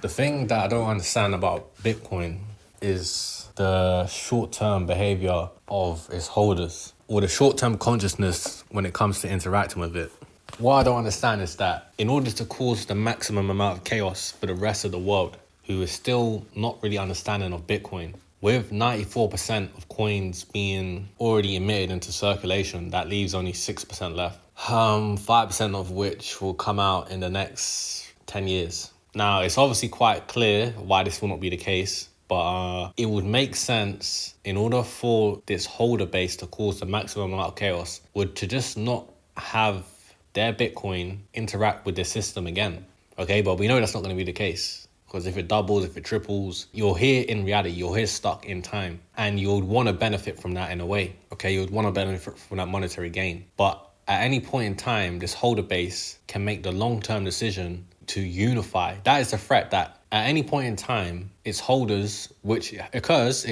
The thing that I don't understand about Bitcoin is the short-term behavior of its holders, or the short-term consciousness when it comes to interacting with it. What I don't understand is that in order to cause the maximum amount of chaos for the rest of the world, who is still not really understanding of Bitcoin, with 94% of coins being already emitted into circulation, that leaves only 6% left. 5% of which will come out in the next 10 years. Now, it's obviously quite clear why this will not be the case, but it would make sense in order for this holder base to cause the maximum amount of chaos, would to just not have their Bitcoin interact with the system again. Okay, but we know that's not going to be the case. Because if it doubles, if it triples, you're here in reality, you're here stuck in time. And you would want to benefit from that in a way. Okay, you would want to benefit from that monetary gain. But at any point in time, this holder base can make the long-term decision to unify. That is the threat, that at any point in time, its holders, which occurs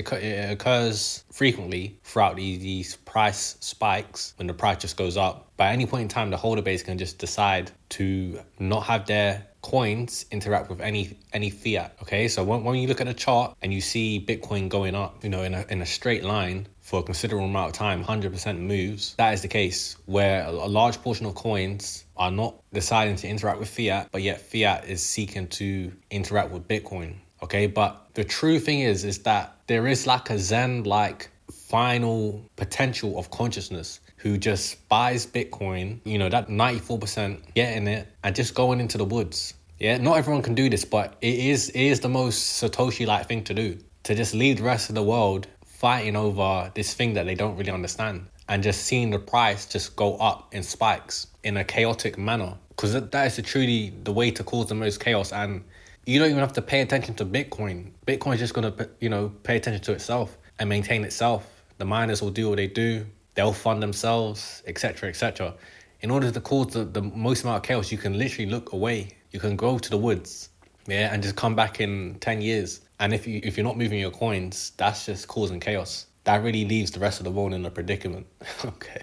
frequently throughout these price spikes when the price just goes up. But at any point in time, the holder base can just decide to not have their coins interact with any fiat. Okay, so when you look at the chart and you see Bitcoin going up, in a straight line for a considerable amount of time, 100% moves, that is the case where a large portion of coins are not deciding to interact with fiat, but yet fiat is seeking to interact with Bitcoin. Okay, but the true thing is that there is like a Zen-like final potential of consciousness who just buys Bitcoin, that 94%, getting it and just going into the woods. Yeah, not everyone can do this, but it is the most Satoshi-like thing to do. To just leave the rest of the world fighting over this thing that they don't really understand and just seeing the price just go up in spikes in a chaotic manner. Because that is truly the way to cause the most chaos. And you don't even have to pay attention to Bitcoin. Bitcoin is just going to, pay attention to itself and maintain itself. The miners will do what they do. They'll fund themselves, etc., etc. In order to cause the most amount of chaos, you can literally look away. You can go to the woods, and just come back in 10 years. And if you're not moving your coins, that's just causing chaos. That really leaves the rest of the world in a predicament. Okay.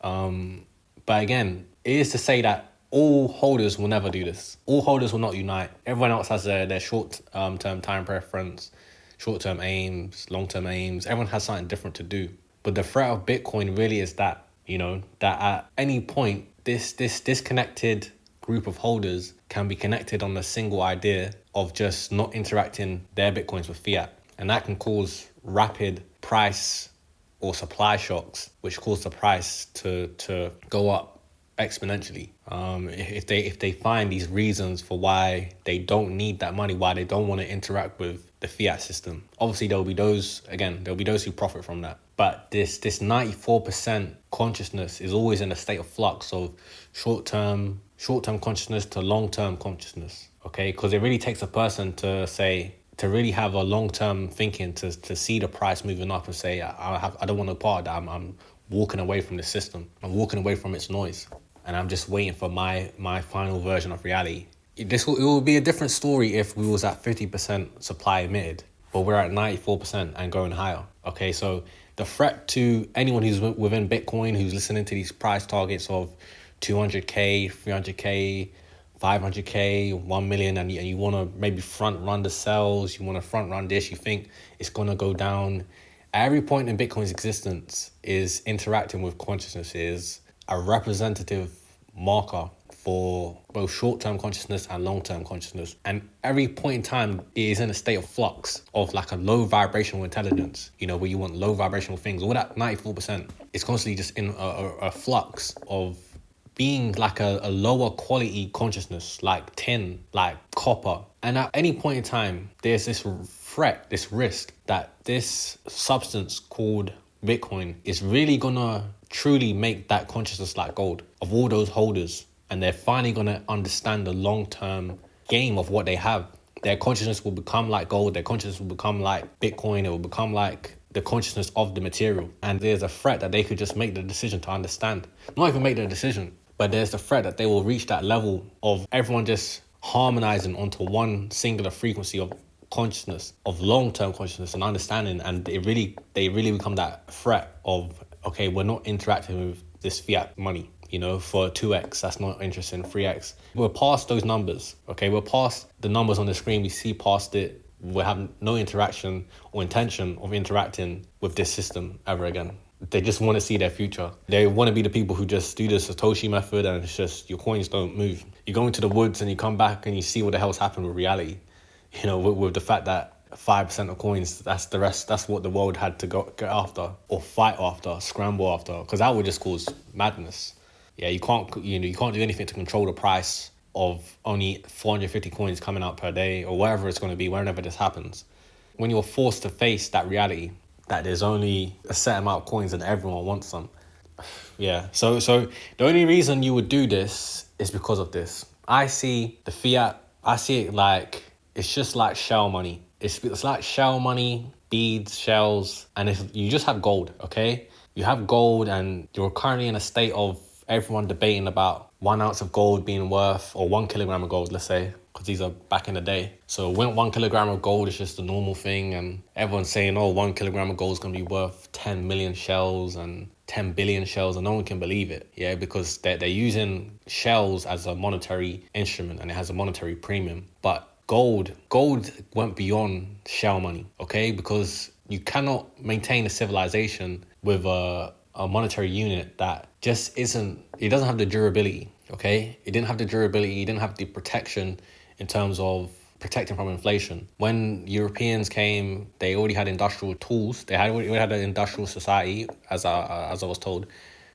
But again, it is to say that all holders will never do this. All holders will not unite. Everyone else has their short-term time preference, short-term aims, long-term aims. Everyone has something different to do. But the threat of Bitcoin really is that, that at any point, this disconnected group of holders can be connected on a single idea of just not interacting their Bitcoins with fiat. And that can cause rapid price or supply shocks, which cause the price to go up exponentially. If they find these reasons for why they don't need that money, why they don't want to interact with the fiat system. Obviously, there'll be those who profit from that. But this 94% consciousness is always in a state of flux of short-term consciousness to long-term consciousness. Okay, because it really takes a person to really have a long-term thinking to see the price moving up and say, I don't want no part of that. I'm walking away from the system. I'm walking away from its noise, and I'm just waiting for my final version of reality. It will be a different story if we was at 50% supply emitted, but we're at 94% and going higher. Okay, so the threat to anyone who's within Bitcoin, who's listening to these price targets of 200K, 300K, 500K, 1 million, and you want to maybe front run the sales, you want to front run this, you think it's going to go down. At every point in Bitcoin's existence is interacting with consciousness, is a representative marker for both short-term consciousness and long-term consciousness. And every point in time, it is in a state of flux of like a low vibrational intelligence, where you want low vibrational things. All that 94% is constantly just in a flux of being like a lower quality consciousness, like tin, like copper. And at any point in time, there's this threat, this risk that this substance called Bitcoin is really gonna truly make that consciousness like gold of all those holders. And they're finally going to understand the long-term game of what they have. Their consciousness will become like gold. Their consciousness will become like Bitcoin. It will become like the consciousness of the material. And there's a threat that they could just make the decision to understand. Not even make the decision, but there's the threat that they will reach that level of everyone just harmonizing onto one singular frequency of consciousness, of long-term consciousness and understanding. And they really become that threat of, okay, we're not interacting with this fiat money. for 2x, that's not interesting. 3x. We're past those numbers, okay? We're past the numbers on the screen. We see past it. We have no interaction or intention of interacting with this system ever again. They just want to see their future. They want to be the people who just do the Satoshi method, and it's just your coins don't move. You go into the woods and you come back and you see what the hell's happened with reality. With the fact that 5% of coins, that's the rest. That's what the world had to go get after, or fight after, scramble after, because that would just cause madness. Yeah, you can't do anything to control the price of only 450 coins coming out per day, or whatever it's going to be, whenever this happens. When you're forced to face that reality, that there's only a set amount of coins and everyone wants them. Yeah, so the only reason you would do this is because of this. I see the fiat, I see it like, it's just like shell money. It's like shell money, beads, shells, and you just have gold, okay? You have gold, and you're currently in a state of everyone debating about 1 ounce of gold being worth, or 1 kilogram of gold, let's say, because these are back in the day. So when 1 kilogram of gold is just a normal thing, and everyone's saying, 1 kilogram of gold is going to be worth 10 million shells and 10 billion shells, and no one can believe it, yeah, because they're using shells as a monetary instrument, and it has a monetary premium. But gold went beyond shell money, okay? Because you cannot maintain a civilization with a monetary unit that just it doesn't have the durability, okay? It didn't have the durability, it didn't have the protection in terms of protecting from inflation. When Europeans came, they already had industrial tools. They already had an industrial society, as I was told,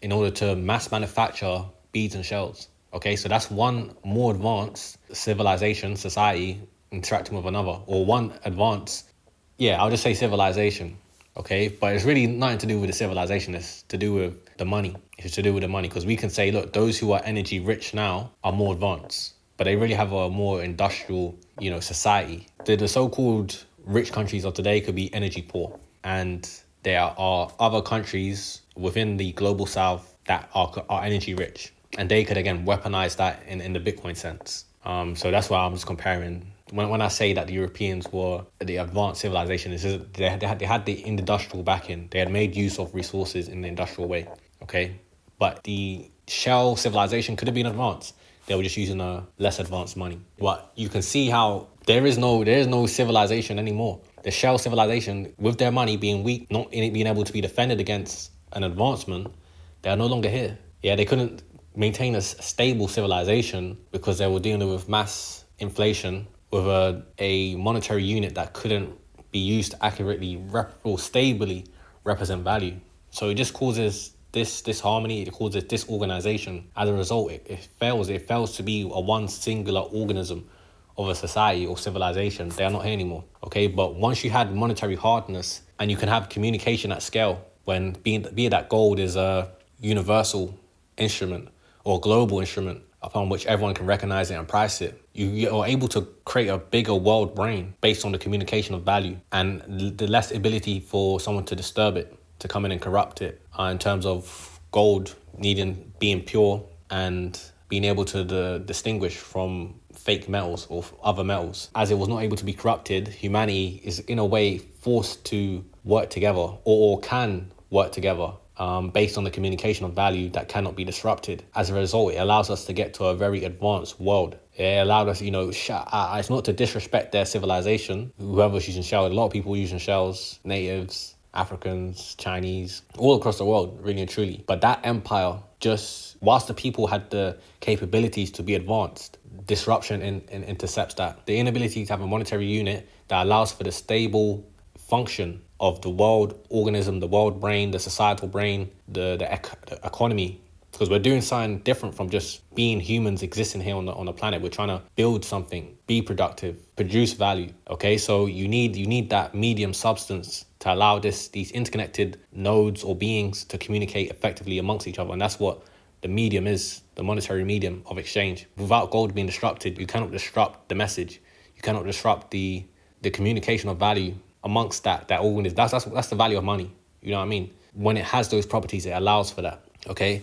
in order to mass manufacture beads and shells. Okay, so that's one more advanced civilization, society interacting with another, or one advanced, I'll just say civilization. Okay, but it's really nothing to do with the civilization. It's to do with the money. It's to do with the money, because we can say, look, those who are energy rich now are more advanced, but they really have a more industrial, society. The so-called rich countries of today could be energy poor, and there are other countries within the global south that are energy rich, and they could again weaponize that in the Bitcoin sense. So that's why I'm just comparing. When I say that the Europeans were the advanced civilization, they had the industrial backing. They had made use of resources in the industrial way, okay? But the shell civilization could have been advanced. They were just using a less advanced money. But you can see how there is no civilization anymore. The shell civilization, with their money being weak, not being able to be defended against an advancement, they are no longer here. Yeah, they couldn't maintain a stable civilization because they were dealing with mass inflation, with a monetary unit that couldn't be used to accurately or stably represent value. So it just causes this harmony, it causes disorganization. As a result, it fails to be a one singular organism of a society or civilization. They are not here anymore, okay? But once you had monetary hardness and you can have communication at scale, when be it that gold is a universal instrument or global instrument upon which everyone can recognize it and price it, you are able to create a bigger world brain based on the communication of value and the less ability for someone to disturb it, to come in and corrupt it, in terms of gold being pure and being able to distinguish from fake metals or other metals. As it was not able to be corrupted, humanity is in a way forced to work together or can work together based on the communication of value that cannot be disrupted. As a result, it allows us to get to a very advanced world. It allowed us, it's not to disrespect their civilization, whoever's using shells. A lot of people using shells, natives, Africans, Chinese, all across the world, really and truly. But that empire, just whilst the people had the capabilities to be advanced, disruption intercepts that. The inability to have a monetary unit that allows for the stable function of the world organism, the world brain, the societal brain, the economy. Because we're doing something different from just being humans existing here on the planet. We're trying to build something, be productive, produce value. Okay, so you need that medium substance to allow these interconnected nodes or beings to communicate effectively amongst each other. And that's what the medium is, the monetary medium of exchange. Without gold being disrupted, you cannot disrupt the message. You cannot disrupt the communication of value amongst that organism. That's the value of money. You know what I mean? When it has those properties, it allows for that. Okay.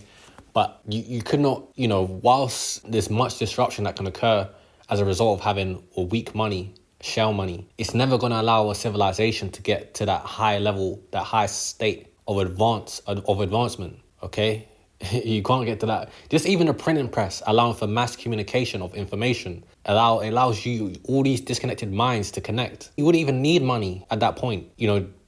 But you could not, whilst there's much disruption that can occur as a result of having a weak money, shell money, it's never going to allow a civilization to get to that high level, that high state of advancement. Okay. You can't get to that. Just even a printing press allowing for mass communication of information allows you all these disconnected minds to connect. You wouldn't even need money at that point.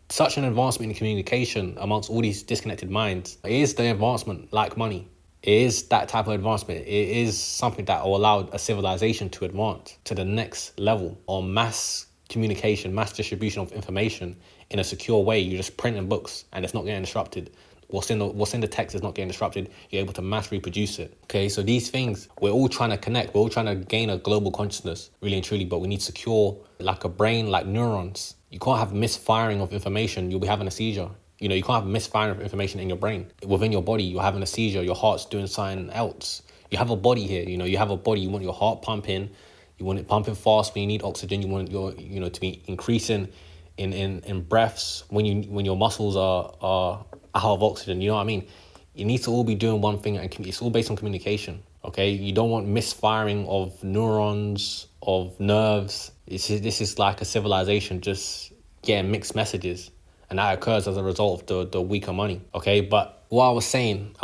Such an advancement in communication amongst all these disconnected minds. It is the advancement like money. It is that type of advancement. It is something that will allow a civilization to advance to the next level on mass communication, mass distribution of information in a secure way. You're just printing books and it's not getting disrupted. What's in the text is not getting disrupted. You're able to mass reproduce it. Okay, so these things, we're all trying to connect. We're all trying to gain a global consciousness, really and truly, but we need secure, like a brain, like neurons. You can't have misfiring of information. You'll be having a seizure. You can't have misfiring of information in your brain. Within your body, you're having a seizure. Your heart's doing something else. You have a body here. You have a body. You want your heart pumping. You want it pumping fast when you need oxygen. You want your, to be increasing in breaths when your muscles are out of oxygen. You know what I mean? You need to all be doing one thing, and it's all based on communication. Okay, you don't want misfiring of neurons, of nerves. This is like a civilization just getting mixed messages, and that occurs as a result of the weaker money. Okay, but what I was saying,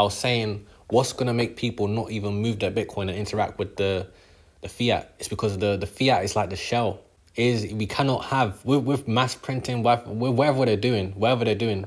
what's gonna make people not even move their Bitcoin and interact with the fiat? It's because the fiat is like the shell. We cannot have with mass printing, whatever they're doing,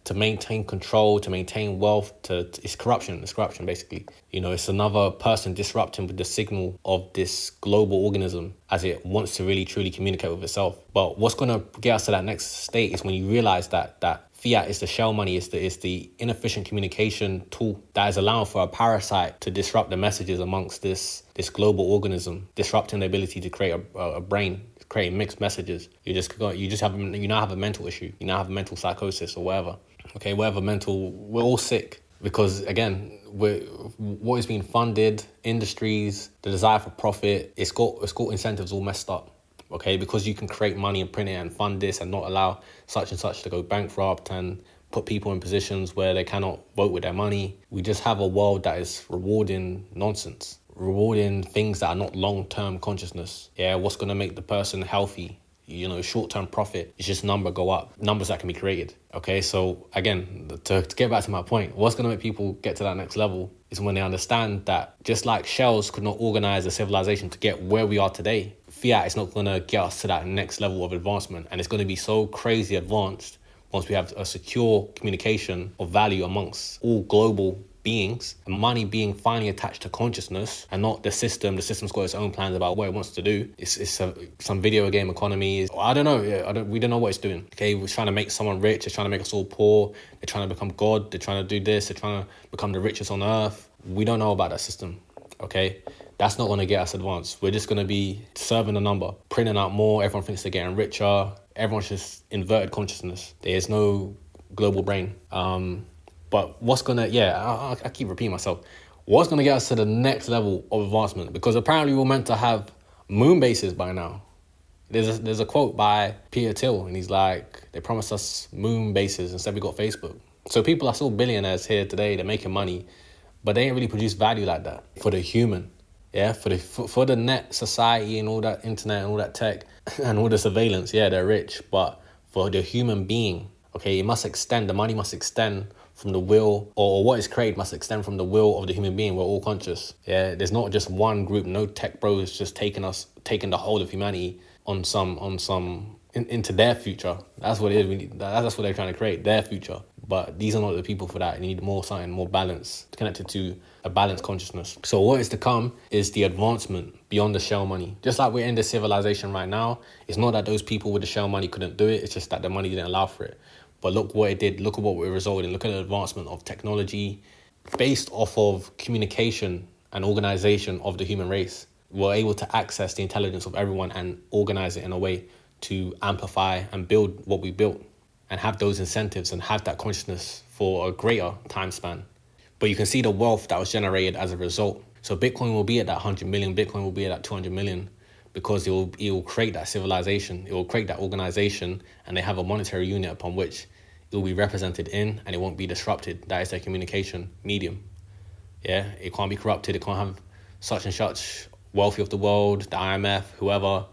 to maintain control, to maintain wealth, it's corruption. It's corruption, basically. It's another person disrupting with the signal of this global organism as it wants to really truly communicate with itself. But what's gonna get us to that next state is when you realize that fiat is the shell money, is the inefficient communication tool that is allowing for a parasite to disrupt the messages amongst this global organism, disrupting the ability to create a brain, creating mixed messages. You now have a mental issue. You now have a mental psychosis or whatever. Okay, we're all sick because, again, what is being funded, industries, the desire for profit, it's got incentives all messed up. Okay, because you can create money and print it and fund this and not allow such and such to go bankrupt and put people in positions where they cannot vote with their money. We just have a world that is rewarding nonsense, rewarding things that are not long-term consciousness. Yeah, what's going to make the person healthy? Short-term profit. It's just numbers that can be created. Okay, so again, to get back to my point, what's going to make people get to that next level is when they understand that just like shells could not organize a civilization to get where we are today, fiat is not going to get us to that next level of advancement. And it's going to be so crazy advanced once we have a secure communication of value amongst all global beings, and money being finally attached to consciousness and not the system. The system's got its own plans about what it wants to do. It's some video game economy. I don't know. We don't know what it's doing. Okay, we're trying to make someone rich. They're trying to make us all poor. They're trying to become God. They're trying to do this. They're trying to become the richest on earth. We don't know about that system. Okay, that's not going to get us advanced. We're just going to be serving a number, printing out more. Everyone thinks they're getting richer. Everyone's just inverted consciousness. There's no global brain. But what's gonna, I keep repeating myself. What's gonna get us to the next level of advancement? Because apparently we're meant to have moon bases by now. There's a quote by Peter Thiel, and he's like, they promised us moon bases, instead we got Facebook. So people are still billionaires here today, they're making money, but they ain't really produce value like that for the human. Yeah, for the net society and all that internet and all that tech and all the surveillance, they're rich. But for the human being, okay, it must extend, the money must extend from the will, or what is created must extend from the will of the human being. We're all conscious. Yeah, there's not just one group, no tech bros just taking the whole of humanity into their future. That's what it is. That's what they're trying to create, their future. But these are not the people for that. You need something more balanced, connected to a balanced consciousness. So what is to come is the advancement beyond the shell money. Just like we're in this civilization right now, it's not that those people with the shell money couldn't do it. It's just that the money didn't allow for it. But look what it did. Look at what it resulted in. Look at the advancement of technology based off of communication and organization of the human race. We're able to access the intelligence of everyone and organize it in a way to amplify and build what we built and have those incentives and have that consciousness for a greater time span. But you can see the wealth that was generated as a result. So Bitcoin will be at that 100 million. Bitcoin will be at that 200 million. Because it will create that civilization, it will create that organization, and they have a monetary unit upon which it will be represented in, and it won't be disrupted. That is their communication medium. Yeah, it can't be corrupted. It can't have such and such wealthy of the world, the IMF, whoever,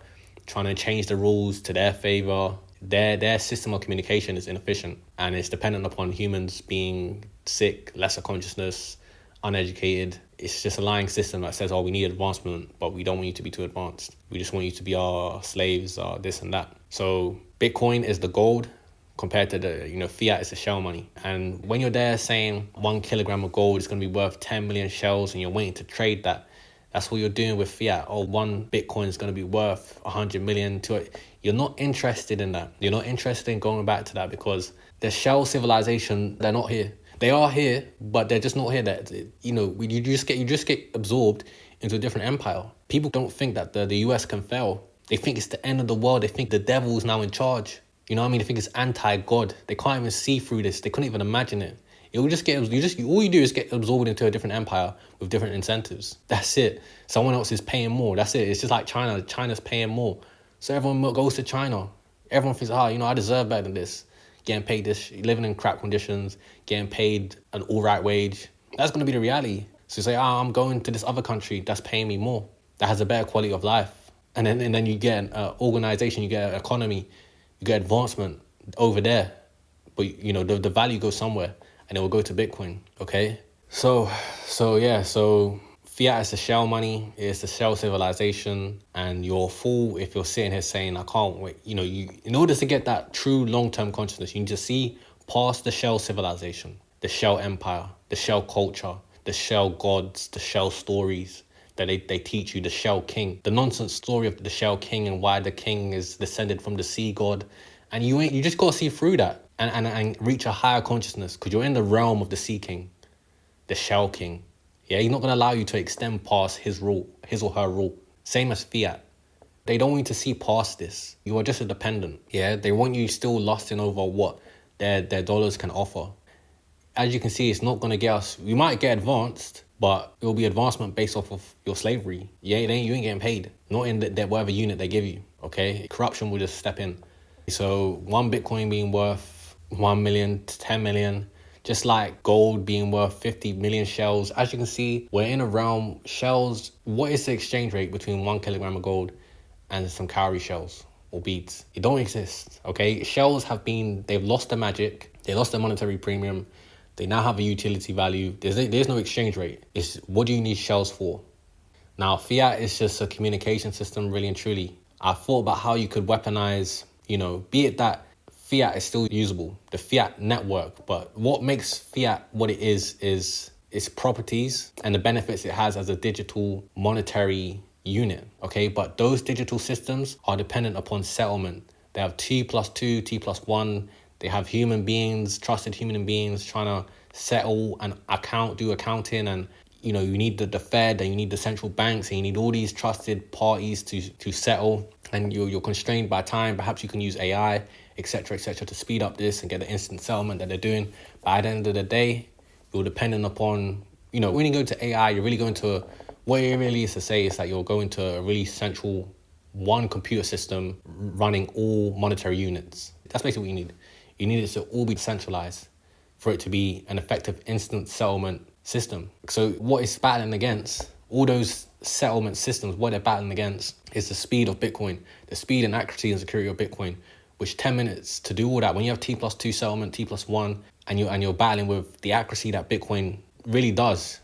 trying to change the rules to their favor. Their system of communication is inefficient, and it's dependent upon humans being sick, lesser consciousness, uneducated. It's just a lying system that says, oh, we need advancement, but we don't want you to be too advanced. We just want you to be our slaves, or this and that. So Bitcoin is the gold compared to the, fiat is the shell money. And when you're there saying 1 kilogram of gold is going to be worth 10 million shells and you're waiting to trade that, that's what you're doing with fiat. Oh, 1 Bitcoin is going to be worth 100 million to it. You're not interested in that. You're not interested in going back to that because the shell civilization, they're not here. They are here, but they're just not here. That you just get absorbed into a different empire. People don't think that the US can fail. They think it's the end of the world. They think the devil is now in charge. You know what I mean? They think it's anti-God. They can't even see through this. They couldn't even imagine it. It will just get all you do is get absorbed into a different empire with different incentives. That's it. Someone else is paying more. That's it. It's just like China. China's paying more, so everyone goes to China. Everyone thinks, I deserve better than this. Getting paid this, living in crap conditions, getting paid an all right wage. That's going to be the reality. So you say, I'm going to this other country that's paying me more, that has a better quality of life. And then you get an organization, you get an economy, you get advancement over there. But, the value goes somewhere and it will go to Bitcoin, okay? So fiat is the shell money, it's the shell civilization, and you're a fool if you're sitting here saying, I can't wait. In order to get that true long-term consciousness, you need to see past the shell civilization, the shell empire, the shell culture, the shell gods, the shell stories that they teach you, the shell king, the nonsense story of the shell king and why the king is descended from the sea god. And you just got to see through that and reach a higher consciousness because you're in the realm of the sea king, the shell king. Yeah, he's not going to allow you to extend past his or her rule. Same as fiat. They don't want you to see past this. You are just a dependent. Yeah, they want you still lusting over what their dollars can offer. As you can see, it's not going to get us. We might get advanced, but it will be advancement based off of your slavery. Yeah, you ain't getting paid. Not in whatever unit they give you. Okay, corruption will just step in. So 1 Bitcoin being worth 1 million to 10 million. Just like gold being worth 50 million shells. As you can see, we're in a realm. Shells, what is the exchange rate between 1 kilogram of gold and some cowrie shells or beads? It don't exist, okay? Shells they've lost their magic. They lost their monetary premium. They now have a utility value. There's no exchange rate. It's what do you need shells for? Now, fiat is just a communication system, really and truly. I thought about how you could weaponize, be it that fiat is still usable, the fiat network. But what makes fiat what it is its properties and the benefits it has as a digital monetary unit, okay? But those digital systems are dependent upon settlement. They have T plus 2, T plus 1. They have human beings, trusted human beings trying to settle and do accounting. And, you need the Fed and you need the central banks and you need all these trusted parties to settle. And you're constrained by time. Perhaps you can use AI, etc., to speed up this and get the instant settlement that they're doing. But at the end of the day, you're dependent upon, when you go to AI, you're really going to, what it really is to say is that you're going to a really central one computer system running all monetary units. That's basically what you need. You need it to all be centralized for it to be an effective instant settlement system. So what it's battling against, all those settlement systems, what they're battling against is the speed of Bitcoin, the speed and accuracy and security of Bitcoin, which 10 minutes to do all that. When you have T plus 2 settlement, T plus 1, and you're battling with the accuracy that Bitcoin really does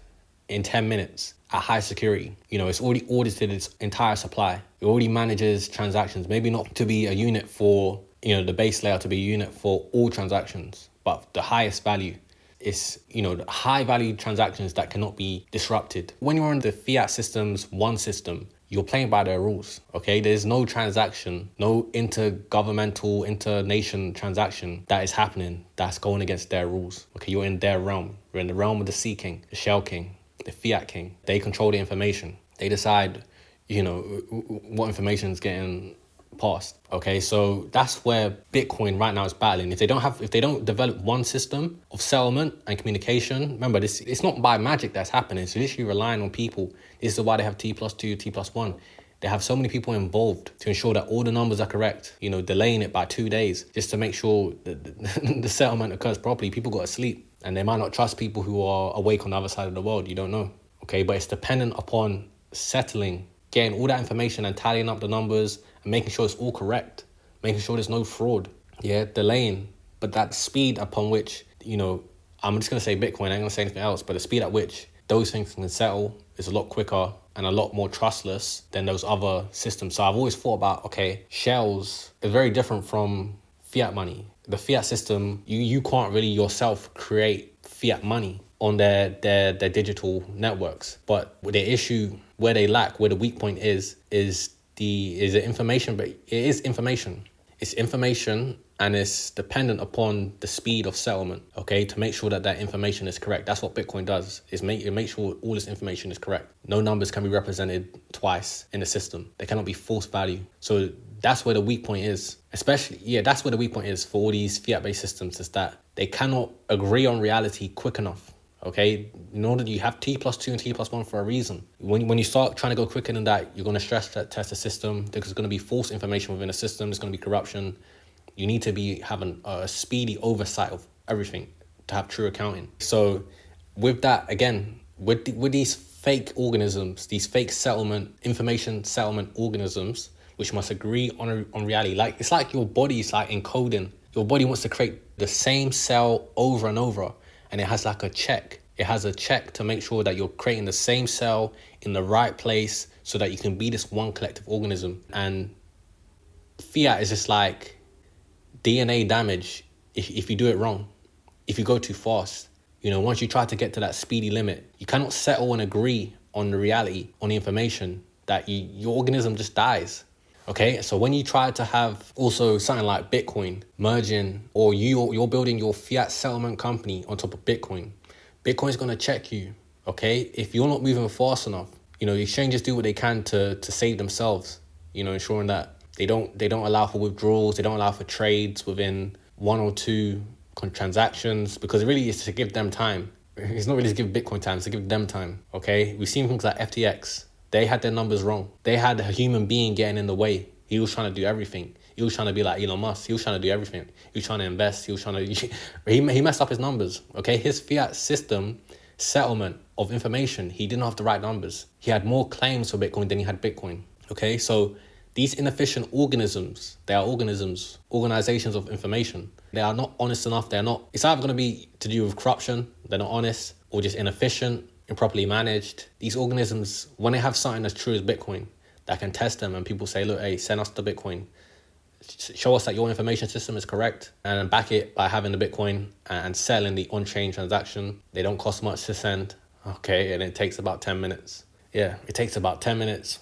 in 10 minutes at high security. It's already audited its entire supply. It already manages transactions, maybe not to be a unit for, the base layer to be a unit for all transactions, but the highest value is, the high value transactions that cannot be disrupted. When you're in the fiat systems, one system, you're playing by their rules, okay? There's no transaction, no intergovernmental, inter-nation transaction that is happening that's going against their rules, okay? You're in their realm. You're in the realm of the Sea King, the Shell King, the Fiat King. They control the information. They decide, what information is getting passed, okay? So that's where Bitcoin right now is battling. If they don't develop one system of settlement and communication, remember this, it's not by magic that's happening. It's literally relying on people. This is why they have T plus 2, T plus 1. They have so many people involved to ensure that all the numbers are correct, delaying it by 2 days just to make sure that the settlement occurs properly. People got to sleep and they might not trust people who are awake on the other side of the world. You don't know, okay? But it's dependent upon settling, getting all that information and tallying up the numbers and making sure it's all correct making sure there's no fraud, delaying. But that speed upon which, I'm just going to say Bitcoin, I ain't going to say anything else, but the speed at which those things can settle is a lot quicker and a lot more trustless than those other systems. So I've always thought about, okay, shells is very different from fiat money. The fiat system, you can't really yourself create fiat money on their digital networks. But the issue where they lack, where the weak point is the information, but it is information. It's information, and it's dependent upon the speed of settlement, okay, to make sure that information is correct. That's what Bitcoin does, is make sure all this information is correct. No numbers can be represented twice in the system. They cannot be false value. So that's where the weak point is. That's where the weak point is for all these fiat-based systems, is that they cannot agree on reality quick enough. Okay, in order, you have T+2 and T+1 for a reason. When you start trying to go quicker than that, you're going to stress test the system. There's going to be false information within the system. There's going to be corruption. You need to be having a speedy oversight of everything to have true accounting. So with that, again, with these fake organisms, these fake information settlement organisms, which must agree on reality. Like, it's like your body's like encoding. Your body wants to create the same cell over and over. And it has like a check. It has a check to make sure that you're creating the same cell in the right place so that you can be this one collective organism. And fiat is just like DNA damage if you do it wrong, if you go too fast. Once you try to get to that speedy limit, you cannot settle and agree on the reality, on the information, that your organism just dies. Okay, so when you try to have also something like Bitcoin merging, or you're building your fiat settlement company on top of Bitcoin, Bitcoin's going to check you. Okay, if you're not moving fast enough, exchanges do what they can to save themselves. Ensuring that they don't allow for withdrawals, they don't allow for trades within 1 or 2 transactions, because it really is to give them time. It's not really to give Bitcoin time, it's to give them time. Okay, we've seen things like FTX. They had their numbers wrong. They had a human being getting in the way. He was trying to do everything. He was trying to be like Elon Musk. He was trying to do everything. He was trying to invest. He messed up his numbers. Okay, his fiat system settlement of information, he didn't have the right numbers. He had more claims for Bitcoin than he had Bitcoin. Okay, so these inefficient organisms, they are organizations of information. They are not honest enough. It's either going to be to do with corruption, they're not honest, or just inefficient, improperly managed. These organisms, when they have something as true as Bitcoin that can test them, and people say, look, hey, send us the Bitcoin, show us that your information system is correct, and back it by having the Bitcoin and selling the on-chain transaction. They don't cost much to send. Okay, and it takes about 10 minutes. Yeah, it takes about 10 minutes.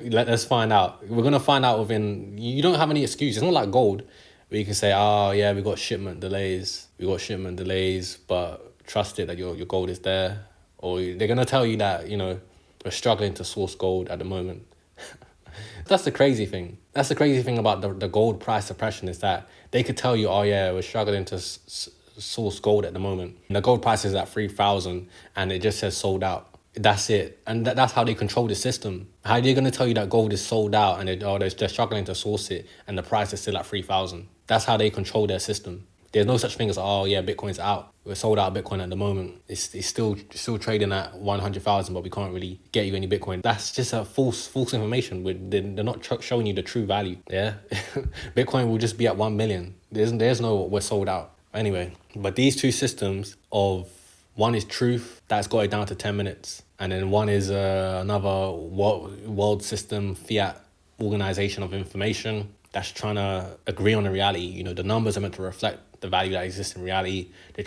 Let's find out. We're going to find out you don't have any excuse. It's not like gold where you can say, oh yeah, we got shipment delays, but trust it that your gold is there. Or they're going to tell you that, we're struggling to source gold at the moment. That's the crazy thing. That's the crazy thing about the gold price suppression, is that they could tell you, oh yeah, we're struggling to source gold at the moment. And the gold price is at 3,000 and it just says sold out. That's it. And that's how they control the system. How are they going to tell you that gold is sold out and they're struggling to source it and the price is still at 3,000? That's how they control their system. There's no such thing as, oh yeah, Bitcoin's out. We're sold out of Bitcoin at the moment. It's still trading at 100,000, but we can't really get you any Bitcoin. That's just a false information. They're not showing you the true value. Yeah, Bitcoin will just be at 1 million. There's no we're sold out. Anyway, but these two systems of, one is truth, that's got it down to 10 minutes. And then one is another world system, fiat organization of information that's trying to agree on the reality. The numbers are meant to reflect the value that exists in reality, the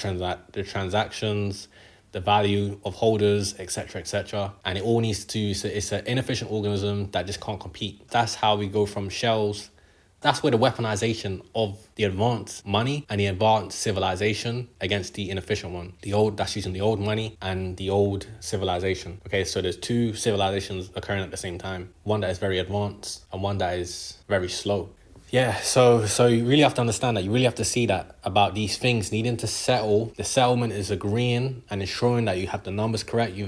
transactions, the value of holders, etc., etc. And it all needs to, it's an inefficient organism that just can't compete. That's how we go from shells. That's where the weaponization of the advanced money and the advanced civilization against the inefficient one. That's using the old money and the old civilization. Okay, so there's two civilizations occurring at the same time. One that is very advanced and one that is very slow. Yeah, so you really have to understand that. You really have to see that about these things needing to settle. The settlement is agreeing and ensuring that you have the numbers correct. You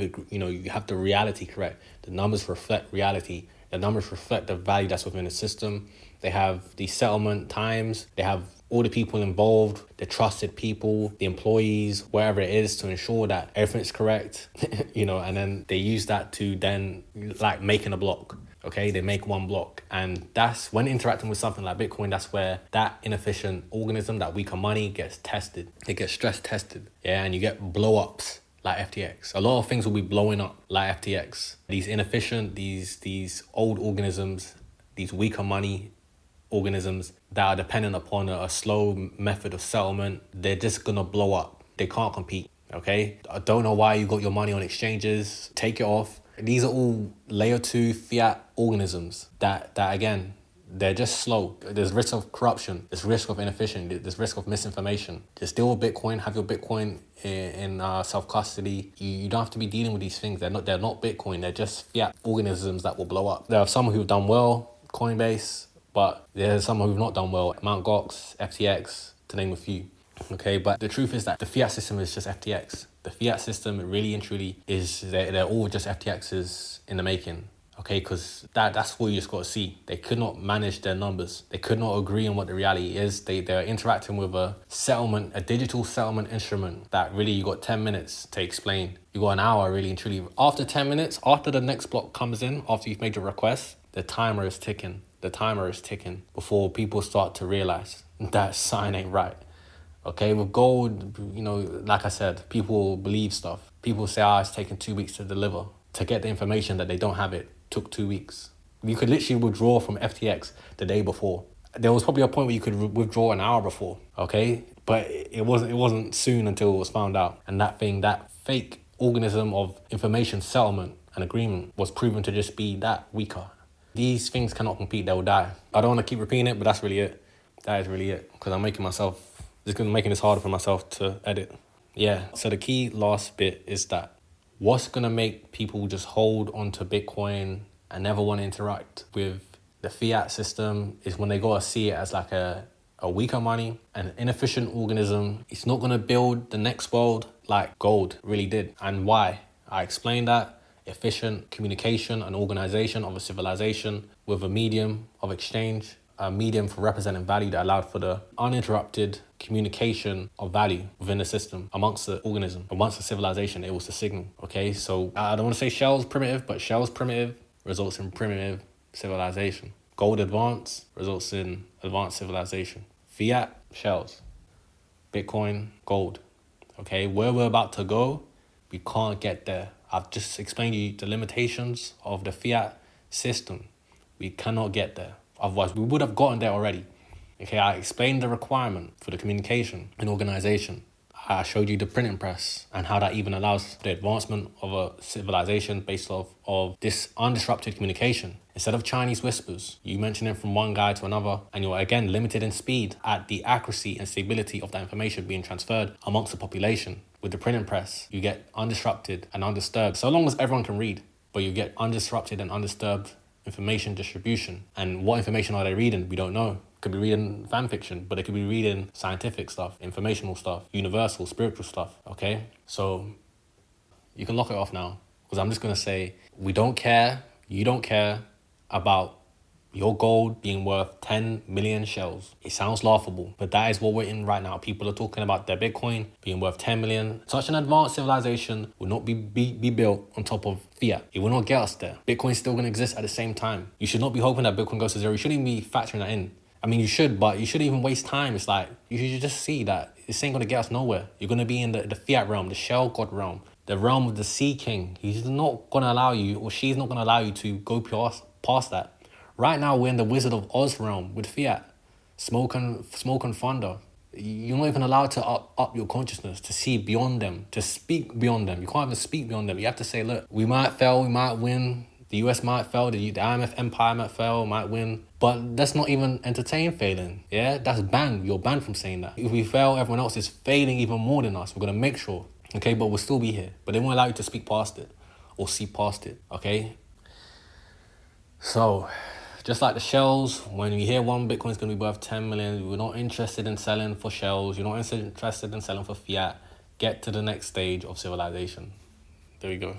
have the reality correct. The numbers reflect reality. The numbers reflect the value that's within the system. They have the settlement times. They have all the people involved, the trusted people, the employees, wherever it is, to ensure that everything's correct, and then they use that to then like making a block. Okay, they make one block. And that's when interacting with something like Bitcoin, that's where that inefficient organism, that weaker money, gets tested. It gets stress tested. Yeah, and you get blow ups like FTX. A lot of things will be blowing up like FTX. These inefficient, these old organisms, these weaker money organisms that are dependent upon a slow method of settlement, they're just gonna blow up. They can't compete. Okay, I don't know why you got your money on exchanges. Take it off. These are all layer 2 fiat organisms that again, they're just slow. There's risk of corruption. There's risk of inefficiency. There's risk of misinformation. Just deal with Bitcoin. Have your Bitcoin in self custody. You don't have to be dealing with these things. They're not Bitcoin. They're just fiat organisms that will blow up. There are some who've done well, Coinbase, but there's some who've not done well. Mt. Gox, FTX, to name a few. Okay, but the truth is that the fiat system is just FTX. The fiat system really and truly is, they're all just FTXs in the making. Okay, because that's what you just got to see. They could not manage their numbers. They could not agree on what the reality is. They're interacting with a digital settlement instrument that really you got 10 minutes to explain. You got an hour really and truly. After 10 minutes, after the next block comes in, after you've made your request, the timer is ticking. The timer is ticking before people start to realize that sign ain't right. Okay, with gold, like I said, people believe stuff. People say, it's taken 2 weeks to deliver. To get the information that they don't have it took 2 weeks. You could literally withdraw from FTX the day before. There was probably a point where you could withdraw an hour before, okay? But it wasn't soon until it was found out. And that fake organism of information settlement and agreement was proven to just be that weaker. These things cannot compete, they will die. I don't want to keep repeating it, but that's really it. That is really it. Because I'm making this harder for myself to edit. Yeah, so the key last bit is that what's going to make people just hold onto Bitcoin and never want to interact with the fiat system is when they got to see it as like a weaker money, an inefficient organism. It's not going to build the next world like gold really did. And why? I explained that. Efficient communication and organization of a civilization with a medium of exchange, a medium for representing value that allowed for the uninterrupted communication of value within the system amongst the organism, amongst the civilization. It was the signal. Okay, so I don't want to say shell's primitive, but shell's primitive results in primitive civilization. Gold advance results in advanced civilization. Fiat, shells. Bitcoin, gold. Okay, where we're about to go, we can't get there. I've just explained to you the limitations of the fiat system. We cannot get there. Otherwise, we would have gotten there already. Okay, I explained the requirement for the communication and organization. I showed you the printing press and how that even allows the advancement of a civilization based off of this undisrupted communication. Instead of Chinese whispers, you mention it from one guy to another, and you're again limited in speed at the accuracy and stability of that information being transferred amongst the population. With the printing press, you get undisrupted and undisturbed, so long as everyone can read, but you get undisrupted and undisturbed information distribution. And what information are they reading? We don't know. Could be reading fan fiction, but they could be reading scientific stuff, informational stuff, universal, spiritual stuff, okay? So you can lock it off now, because I'm just going to say, we don't care, you don't care about your gold being worth 10 million shells. It sounds laughable, but that is what we're in right now. People are talking about their Bitcoin being worth 10 million. Such an advanced civilization will not be built on top of fiat. It will not get us there. Bitcoin's still going to exist at the same time. You should not be hoping that Bitcoin goes to zero. You shouldn't even be factoring that in. I mean, you should, but you shouldn't even waste time. It's like, you should just see that this ain't going to get us nowhere. You're going to be in the fiat realm, the shell god realm, the realm of the sea king. He's not going to allow you, or she's not going to allow you to go past that. Right now, we're in the Wizard of Oz realm with fiat, smoke and thunder. You're not even allowed to up your consciousness, to see beyond them, to speak beyond them. You can't even speak beyond them. You have to say, look, we might fail, we might win. The US might fail, the IMF empire might fail, might win. But let's not even entertain failing. Yeah, that's banned. You're banned from saying that. If we fail, everyone else is failing even more than us. We're going to make sure. Okay, but we'll still be here. But they won't allow you to speak past it or see past it. Okay? So, just like the shells, when you hear one Bitcoin is going to be worth 10 million, we're not interested in selling for shells. You're not interested in selling for fiat. Get to the next stage of civilization. There you go.